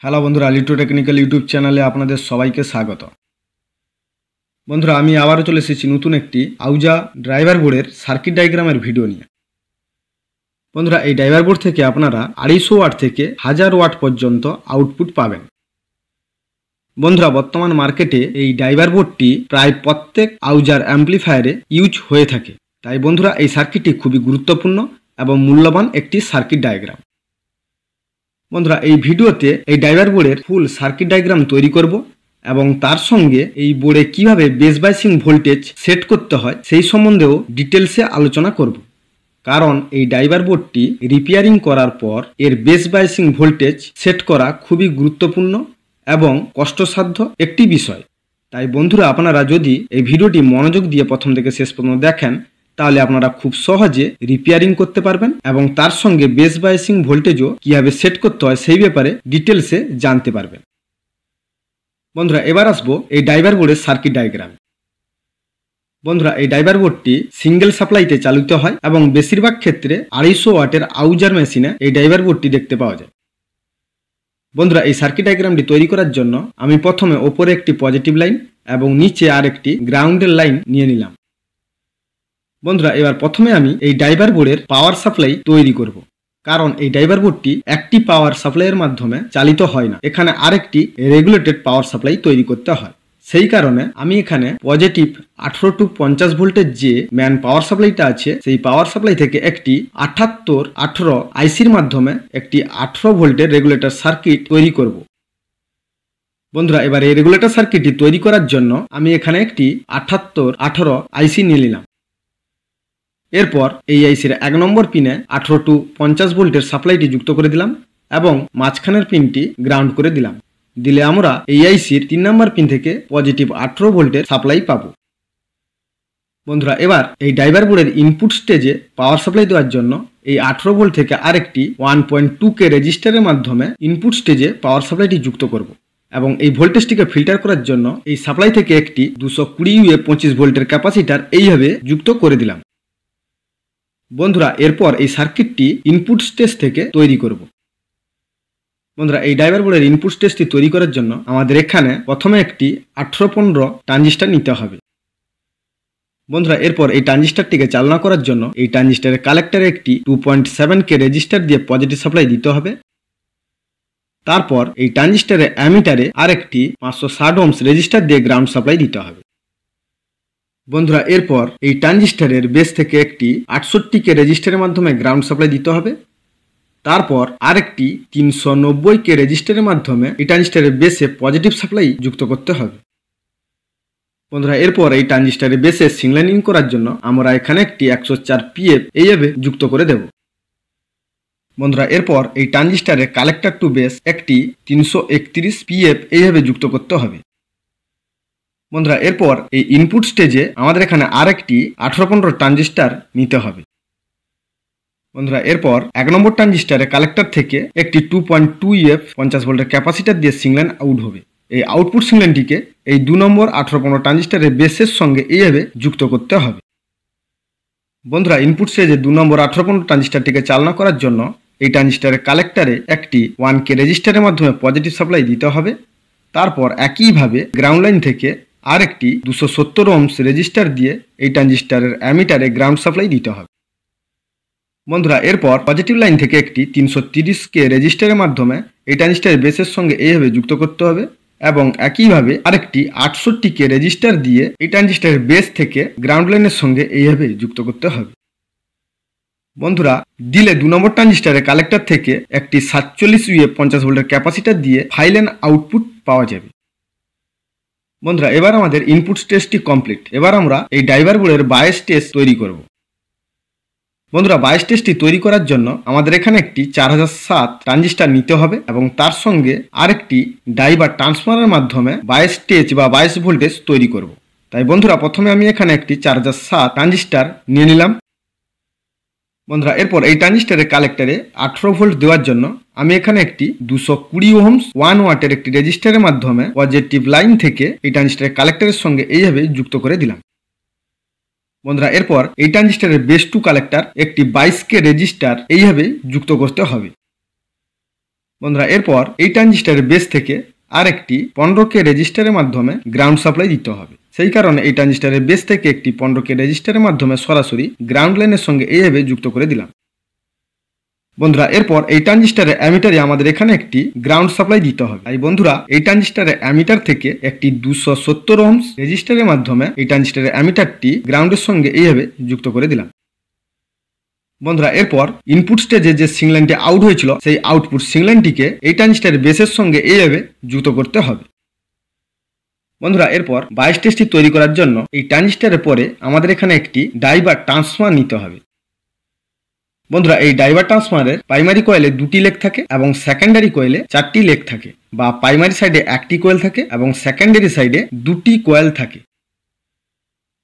Hello বন্ধুরা, Litu technical YouTube চ্যানেলে আপনাদের সবাইকে স্বাগত। বন্ধুরা, আমি আবারও চলে এসেছি নতুন একটি আউজা ড্রাইভার বোর্ডের সার্কিট ডায়াগ্রামের ভিডিও নিয়ে। বন্ধুরা, এই ড্রাইভার বোর্ড থেকে আপনারা 250 ওয়াট থেকে 1000 ওয়াট পর্যন্ত আউটপুট পাবেন। বন্ধুরা, বর্তমান মার্কেটে এই ড্রাইভার বোর্ডটি প্রায় প্রত্যেক আউজার অ্যাম্প্লিফায়ারে ইউজ হয়ে থাকে। তাই বন্ধুরা, এই সার্কিটটি খুবই গুরুত্বপূর্ণ এবং মূল্যবান একটি সার্কিট ডায়াগ্রাম। বন্ধুরা, এই ভিডিওতে এই ড্রাইভার বোর্ডের ফুল সার্কিট ডায়াগ্রাম তৈরি করব এবং তার সঙ্গে এই বোর্ডে কিভাবে বেস বাইসিং ভোল্টেজ সেট করতে হয় সেই সম্বন্ধেও ডিটেলসে আলোচনা করব। কারণ এই ড্রাইভার বোর্ডটি রিপেয়ারিং করার পর এর বেস বাইসিং ভোল্টেজ সেট করা খুবই গুরুত্বপূর্ণ এবং কষ্টসাধ্য একটি বিষয়। তাই বন্ধুরা, আপনারা যদি এই ভিডিওটি মনোযোগ দিয়ে প্রথম থেকে শেষ পর্যন্ত দেখেন তাহলে আপনারা খুব সহজে রিপেয়ারিং করতে পারবেন এবং তার সঙ্গে বেস বাইসিং ভোল্টেজও কীভাবে সেট করতে হয় সেই ব্যাপারে ডিটেলসে জানতে পারবেন। বন্ধুরা, এবার আসবো এই ড্রাইভার বোর্ডের সার্কিট ডায়াগ্রাম। বন্ধুরা, এই ড্রাইভার বোর্ডটি সিঙ্গেল সাপ্লাইতে চালিত হয় এবং বেশিরভাগ ক্ষেত্রে 250 ওয়াটের আউজার মেশিনে এই ড্রাইভার বোর্ডটি দেখতে পাওয়া যায়। বন্ধুরা, এই সার্কিট ডায়াগ্রামটি তৈরি করার জন্য আমি প্রথমে ওপরে একটি পজিটিভ লাইন এবং নিচে আর একটি গ্রাউন্ডের লাইন নিয়ে নিলাম। বন্ধুরা, এবার প্রথমে আমি এই ড্রাইভার বোর্ডের পাওয়ার সাপ্লাই তৈরি করব। কারণ এই ড্রাইভার বোর্ডটি একটি পাওয়ার সাপ্লাইয়ের মাধ্যমে চালিত হয় না, এখানে আরেকটি রেগুলেটেড পাওয়ার সাপ্লাই তৈরি করতে হয়। সেই কারণে আমি এখানে পজিটিভ 18 টু 50 ভোল্টের যে ম্যান পাওয়ার সাপ্লাইটা আছে সেই পাওয়ার সাপ্লাই থেকে একটি 7818 আইসির মাধ্যমে একটি 18 ভোল্টের রেগুলেটর সার্কিট তৈরি করব। বন্ধুরা, এবার এই রেগুলেটর সার্কিটটি তৈরি করার জন্য আমি এখানে একটি 7818 আইসি নিয়ে নিলাম। এরপর এই আইসির 1 নম্বর পিনে 18 টু 50 ভোল্টের সাপ্লাইটি যুক্ত করে দিলাম এবং মাঝখানের পিনটি গ্রাউন্ড করে দিলাম। দিলে আমরা এই আইসির 3 নম্বর পিন থেকে পজিটিভ 18 ভোল্টের সাপ্লাই পাবো। বন্ধুরা, এবার এই ড্রাইভার বোর্ডের ইনপুট স্টেজে পাওয়ার সাপ্লাই দেওয়ার জন্য এই 18 ভোল্ট থেকে আরেকটি 1.2K রেজিস্টারের মাধ্যমে ইনপুট স্টেজে পাওয়ার সাপ্লাইটি যুক্ত করব এবং এই ভোল্টেজটিকে ফিল্টার করার জন্য এই সাপ্লাই থেকে একটি 220 UA 25 ভোল্টের ক্যাপাসিটার এইভাবে যুক্ত করে দিলাম। বন্ধুরা, এরপর এই সার্কিটটি ইনপুট স্টেজ থেকে তৈরি করব। বন্ধুরা, এই ড্রাইভার বোর্ডের ইনপুট স্টেজটি তৈরি করার জন্য আমাদের এখানে প্রথমে একটি 1815 ট্রানজিস্টর নিতে হবে। বন্ধুরা, এরপর এই ট্রানজিস্টরটিকে চালনা করার জন্য এই ট্রানজিস্টরের কালেক্টরে একটি 2.7K রেজিস্টার দিয়ে পজিটিভ সাপ্লাই দিতে হবে। তারপর এই ট্রানজিস্টরের অ্যামিটারে আরেকটি 560 ওহমস রেজিস্টার দিয়ে গ্রাউন্ড সাপ্লাই দিতে হবে। বন্ধুরা, এরপর এই ট্রানজিস্টরের বেস থেকে একটি 68K রেজিস্টারের মাধ্যমে গ্রাউন্ড সাপ্লাই দিতে হবে। তারপর আরেকটি 390K রেজিস্টারের মাধ্যমে এই ট্রানজিস্টরের বেসে পজিটিভ সাপ্লাই যুক্ত করতে হবে। বন্ধুরা, এরপর এই ট্রানজিস্টরের বেসে সিগন্যালিং করার জন্য আমরা এখানে একটি 104 PF এইভাবে যুক্ত করে দেব। বন্ধুরা, এরপর এই ট্রানজিস্টরের কালেক্টর টু বেস একটি 331 PF এইভাবে যুক্ত করতে হবে। বন্ধুরা, এরপর এই ইনপুট স্টেজে আমাদের এখানে আরেকটি 1815 ট্রানজিস্টর নিতে হবে। বন্ধুরা, এরপর 1 নম্বর ট্রানজিস্টরের কালেক্টর থেকে একটি 2.2 UF 50 ভোল্টের ক্যাপাসিটার দিয়ে সিগন্যাল আউট হবে। এই আউটপুট সিগন্যালটিকে এই 2 নম্বর 1815 ট্রানজিস্টরের বেসের সঙ্গে এইভাবে যুক্ত করতে হবে। বন্ধুরা, ইনপুট স্টেজে 2 নম্বর 1815 ট্রানজিস্টরটিকে চালনা করার জন্য এই ট্রানজিস্টরের কালেক্টরে একটি 1K রেজিস্টারের মাধ্যমে পজিটিভ সাপ্লাই দিতে হবে। তারপর একইভাবে গ্রাউন্ড লাইন থেকে আরেকটি 270 ওহমস রেজিস্টার দিয়ে এই ট্রানজিস্টরের অ্যামিটারে গ্রাউন্ড সাপ্লাই দিতে হবে। বন্ধুরা, এরপর পজিটিভ লাইন থেকে একটি 330K রেজিস্টারের মাধ্যমে এই ট্রানজিস্টরের বেসের সঙ্গে এইভাবে যুক্ত করতে হবে এবং একইভাবে আরেকটি 68K রেজিস্টার দিয়ে এই ট্রানজিস্টরের বেস থেকে গ্রাউন্ড লাইনের সঙ্গে এইভাবে যুক্ত করতে হবে। বন্ধুরা, দিলে 2 নম্বর ট্রানজিস্টরের কালেক্টর থেকে একটি 47 UA 50 ভোল্টের ক্যাপাসিটার দিয়ে ফাইলেন আউটপুট পাওয়া যাবে। বন্ধুরা, এবার আমাদের ইনপুট স্টেজটি কমপ্লিট। এবার আমরা এই ড্রাইভার বোর্ডের বায়াস স্টেজ তৈরি করব। বন্ধুরা, বায়াস স্টেজটি তৈরি করার জন্য আমাদের এখানে একটি 4007 ট্রানজিস্টর নিতে হবে এবং তার সঙ্গে আরেকটি ডাই বা ট্রান্সফরমারের মাধ্যমে বায়াস স্টেজ বা বায়াস ভোল্টেজ তৈরি করব। তাই বন্ধুরা, প্রথমে আমি এখানে একটি 4007 ট্রানজিস্টর নিয়ে নিলাম। বন্ধুরা, এরপর এই ট্রানজিস্টরের কালেক্টরে 18 ভোল্ট দেওয়ার জন্য আমি এখানে একটি 220 ওহমস 1 ওয়াটের একটি রেজিস্টারের মাধ্যমে পজিটিভ লাইন থেকে এই ট্রানজিস্টরের কালেক্টরের সঙ্গে এইভাবে যুক্ত করে দিলাম। বন্ধুরা, এরপর এই ট্রানজিস্টরের বেস টু কালেক্টর একটি 22K রেজিস্টার এইভাবে যুক্ত করতে হবে। বন্ধুরা এরপর এই ট্রানজিস্টারের বেস থেকে আরেকটি 15K রেজিস্টারের মাধ্যমে গ্রাউন্ড সাপ্লাই দিতে হবে। সেই কারণে এই ট্রানজিস্টারের বেস থেকে একটি 15K রেজিস্টারের মাধ্যমে সরাসরি গ্রাউন্ড লাইনের সঙ্গে এইভাবে যুক্ত করে দিলাম। বন্ধুরা এরপর এই ট্রানজিস্টারের অ্যামিটারে আমাদের এখানে একটি গ্রাউন্ড সাপ্লাই দিতে হবে। তাই বন্ধুরা এই ট্রানজিস্টারের অ্যামিটার থেকে একটি 270 ওহমস রেজিস্টারের মাধ্যমে এই ট্রানজিস্টারের অ্যামিটারটি গ্রাউন্ডের সঙ্গে এইভাবে যুক্ত করে দিলাম। বন্ধুরা এরপর ইনপুট স্টেজে যে সিগন্যালটি আউট হয়েছিল সেই আউটপুট সিগন্যালটিকে এই ট্রানজিস্টারের বেসের সঙ্গে এইভাবে যুক্ত করতে হবে। বন্ধুরা এরপর বাইস টেস্টটি তৈরি করার জন্য এই ট্রানজিস্টারের পরে আমাদের এখানে একটি ডাইভার ট্রান্সফর্মার নিতে হবে। বন্ধুরা এই ডাইভার ট্রান্সফর্মারের প্রাইমারি কয়েলে 2টি লেগ থাকে এবং সেকেন্ডারি কয়েলে 4টি লেগ থাকে, বা প্রাইমারি সাইডে 1টি কয়েল থাকে এবং সেকেন্ডারি সাইডে 2টি কয়েল থাকে।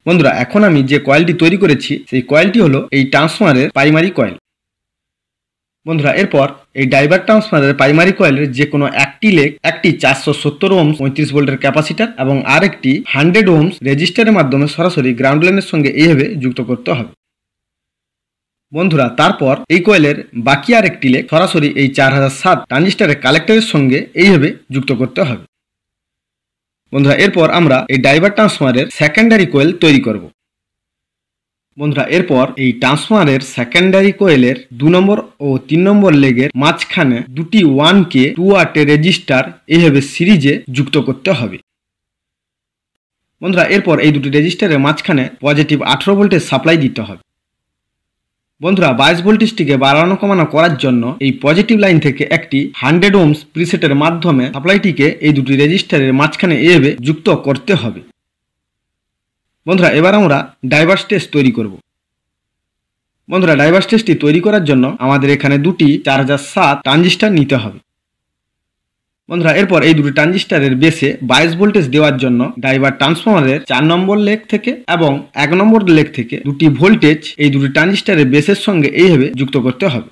বন্ধুরা এখন আমি যে কয়েলটি তৈরি করেছি সেই কয়েলটি হলো এই ট্রান্সফর্মারের প্রাইমারি কয়েল। বন্ধুরা এরপর এই ডাইভার ট্রান্সফর্মারের প্রাইমারি কয়েলের যে কোনো একটি লেগ একটি 470 ওহমস 35 ভোল্টের ক্যাপাসিটার এবং আরেকটি 100 ওহমস রেজিস্টারের মাধ্যমে সরাসরি গ্রাউন্ড লাইনের সঙ্গে এইভাবে যুক্ত করতে হবে। বন্ধুরা তারপর এই কয়েলের বাকি আরেকটি লেগ সরাসরি এই 4007 ট্রানজিস্টারের কালেক্টরের সঙ্গে এইভাবে যুক্ত করতে হবে। বন্ধুরা এরপর আমরা এই ডাইভার ট্রান্সফর্মারের সেকেন্ডারি কয়েল তৈরি করব। বন্ধুরা এরপর এই ট্রান্সফর্মারের সেকেন্ডারি কয়েলের 2 নম্বর ও 3 নম্বর লেগের মাঝখানে দুটি 1K 2 ওয়াটের রেজিস্টার এইভাবে সিরিজে যুক্ত করতে হবে। বন্ধুরা এরপর এই দুটি রেজিস্টারের মাঝখানে পজিটিভ 18 ভোল্টের সাপ্লাই দিতে হবে। বন্ধুরা 22 ভোল্টেজটিকে বাড়ানো কমানো করার জন্য এই পজিটিভ লাইন থেকে একটি 100 ওহমস প্রিসেটের মাধ্যমে সাপ্লাইটিকে এই দুটি রেজিস্টারের মাঝখানে এইভাবে যুক্ত করতে হবে। বন্ধুরা এবার আমরা ডাইভার্স টেস্ট তৈরি করব। বন্ধুরা ডাইভার্স টেস্টটি তৈরি করার জন্য আমাদের এখানে দুটি 4007 ট্রানজিস্টার নিতে হবে। বন্ধুরা এরপর এই দুটি ট্রানজিস্টারের বেসে 22 ভোল্টেজ দেওয়ার জন্য ডাইভার ট্রান্সফর্মারের 4 নম্বর লেগ থেকে এবং 1 নম্বর লেগ থেকে দুটি ভোল্টেজ এই দুটি ট্রানজিস্টারের বেসের সঙ্গে এইভাবে যুক্ত করতে হবে।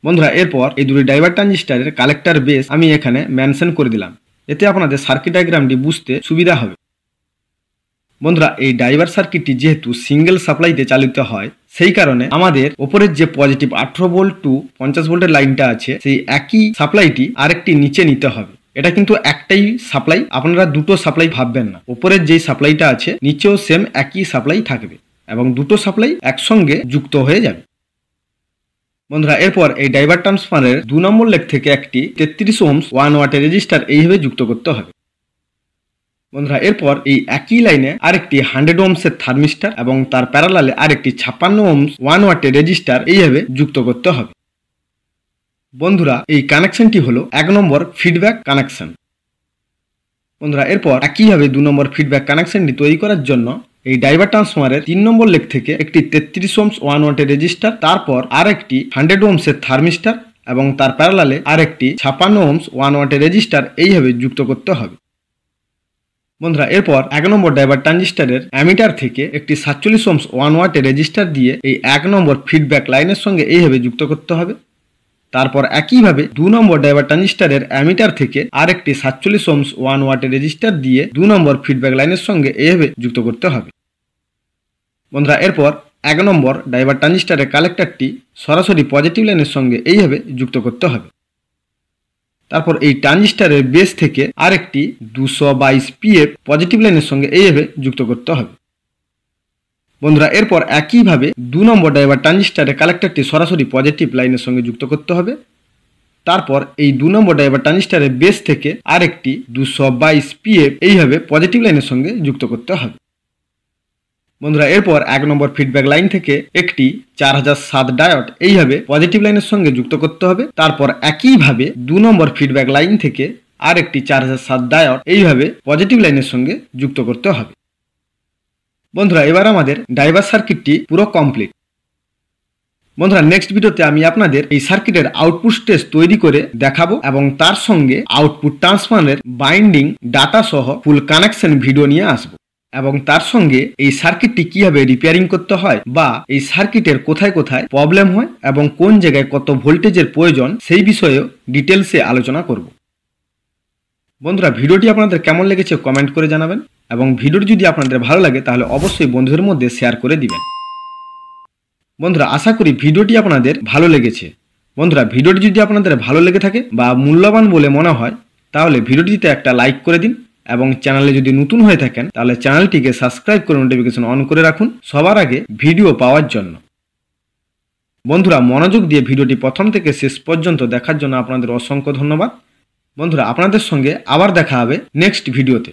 বন্ধুরা এরপর এই দুটি ডাইভার ট্রানজিস্টারের কালেক্টর বেস আমি এখানে মেনশন করে দিলাম, এতে আপনাদের সার্কিট ডায়াগ্রামটি বুঝতে সুবিধা হবে। বন্ধুরা এই ডাইভার সার্কিটটি যেহেতু সিঙ্গেল সাপ্লাইতে চালিত হয় সেই কারণে আমাদের ওপরের যে পজিটিভ 18 ভোল্ট টু 50 ভোল্টের লাইনটা আছে সেই একই সাপ্লাইটি আরেকটি নিচে নিতে হবে। এটা কিন্তু একটাই সাপ্লাই, আপনারা দুটো সাপ্লাই ভাববেন না। ওপরের যেই সাপ্লাইটা আছে নিচেও সেম একই সাপ্লাই থাকবে এবং দুটো সাপ্লাই একসঙ্গে যুক্ত হয়ে যাবে। বন্ধুরা এরপর এই ডাইভার ট্রান্সফর্মারের 2 নম্বর লেগ থেকে একটি 33 ওহমস 1 ওয়াটের রেজিস্টার এইভাবে যুক্ত করতে হবে। বন্ধুরা এরপর এই একই লাইনে আরেকটি 100 ওহমসের থার্মিস্টার এবং তার প্যারালালে আরেকটি 56 ওহমস 1 ওয়াটের রেজিস্টার এইভাবে যুক্ত করতে হবে। বন্ধুরা এই কানেকশনটি হলো 1 নম্বর ফিডব্যাক কানেকশন। বন্ধুরা এরপর একইভাবে 2 নম্বর ফিডব্যাক কানেকশনটি তৈরি করার জন্য এই ডাইভার ট্রান্সফর্মারের 3 নম্বর লেগ থেকে একটি 33 ওহমস 1 ওয়াটের রেজিস্টার, তারপর আরেকটি 100 ওহমসের থার্মিস্টার এবং তার প্যারালালে আরেকটি 56 ওহমস 1 ওয়াটের রেজিস্টার এইভাবে যুক্ত করতে হবে। বন্ধুরা এরপর 1 নম্বর ডাইভার ট্রানজিস্টারের অ্যামিটার থেকে একটি 47 ওহমস 1 ওয়াটের রেজিস্টার দিয়ে এই 1 নম্বর ফিডব্যাক লাইনের সঙ্গে এইভাবে যুক্ত করতে হবে। তারপর একইভাবে 2 নম্বর ডাইভার ট্রানজিস্টারের অ্যামিটার থেকে আরেকটি 47 ওহমস 1 ওয়াটের রেজিস্টার দিয়ে 2 নম্বর ফিডব্যাক লাইনের সঙ্গে এইভাবে যুক্ত করতে হবে। বন্ধুরা এরপর 1 নম্বর ডাইভার ট্রানজিস্টারের কালেক্টরটি সরাসরি পজিটিভ লাইনের সঙ্গে এইভাবে যুক্ত করতে হবে। তারপর এই ট্রানজিস্টারের বেস থেকে আরেকটি 222 PF পজিটিভ লাইনের সঙ্গে এইভাবে যুক্ত করতে হবে। বন্ধুরা এরপর একইভাবে 2 নম্বর ডাইভার ট্রানজিস্টারের কালেক্টরটি সরাসরি পজিটিভ লাইনের সঙ্গে যুক্ত করতে হবে। তারপর এই 2 নম্বর ডাইভার ট্রানজিস্টারের বেস থেকে আরেকটি 222 PF এইভাবে পজিটিভ লাইনের সঙ্গে যুক্ত করতে হবে। বন্ধুরা এরপর 1 নম্বর ফিডব্যাক লাইন থেকে একটি 4007 ডায়োড এইভাবে পজিটিভ লাইনের সঙ্গে যুক্ত করতে হবে। তারপর একইভাবে 2 নম্বর ফিডব্যাক লাইন থেকে আরেকটি 4007 ডায়োড এইভাবে পজিটিভ লাইনের সঙ্গে যুক্ত করতে হবে। বন্ধুরা এবার আমাদের ডাইভার সার্কিটটি পুরো কমপ্লিট। বন্ধুরা নেক্সট ভিডিওতে আমি আপনাদের এই সার্কিটের আউটপুট টেস্ট তৈরি করে দেখাবো এবং তার সঙ্গে আউটপুট ট্রান্সফর্মারের বাইন্ডিং ডাটা সহ ফুল কানেকশন ভিডিও নিয়ে আসবো এবং তার সঙ্গে এই সার্কিটটি কিভাবে রিপেয়ারিং করতে হয় বা এই সার্কিটের কোথায় কোথায় প্রবলেম হয় এবং কোন জায়গায় কত ভোল্টেজের প্রয়োজন সেই বিষয়েও ডিটেলসে আলোচনা করব। বন্ধুরা ভিডিওটি আপনাদের কেমন লেগেছে কমেন্ট করে জানাবেন এবং ভিডিওটি যদি আপনাদের ভালো লাগে তাহলে অবশ্যই বন্ধুদের মধ্যে শেয়ার করে দিবেন। বন্ধুরা আশা করি ভিডিওটি আপনাদের ভালো লেগেছে। বন্ধুরা, ভিডিওটি যদি আপনাদের ভালো লেগে থাকে বা মূল্যবান বলে মনে হয় তাহলে ভিডিওটিতে একটা লাইক করে দিন এবং চ্যানেলে যদি নতুন হয়ে থাকেন তাহলে চ্যানেলটিকে সাবস্ক্রাইব করে নোটিফিকেশন অন করে রাখুন সবার আগে ভিডিও পাওয়ার জন্য। বন্ধুরা, মনোযোগ দিয়ে ভিডিওটি প্রথম থেকে শেষ পর্যন্ত দেখার জন্য আপনাদের অসংখ্য ধন্যবাদ। বন্ধুরা, আপনাদের সঙ্গে আবার দেখা হবে নেক্সট ভিডিওতে।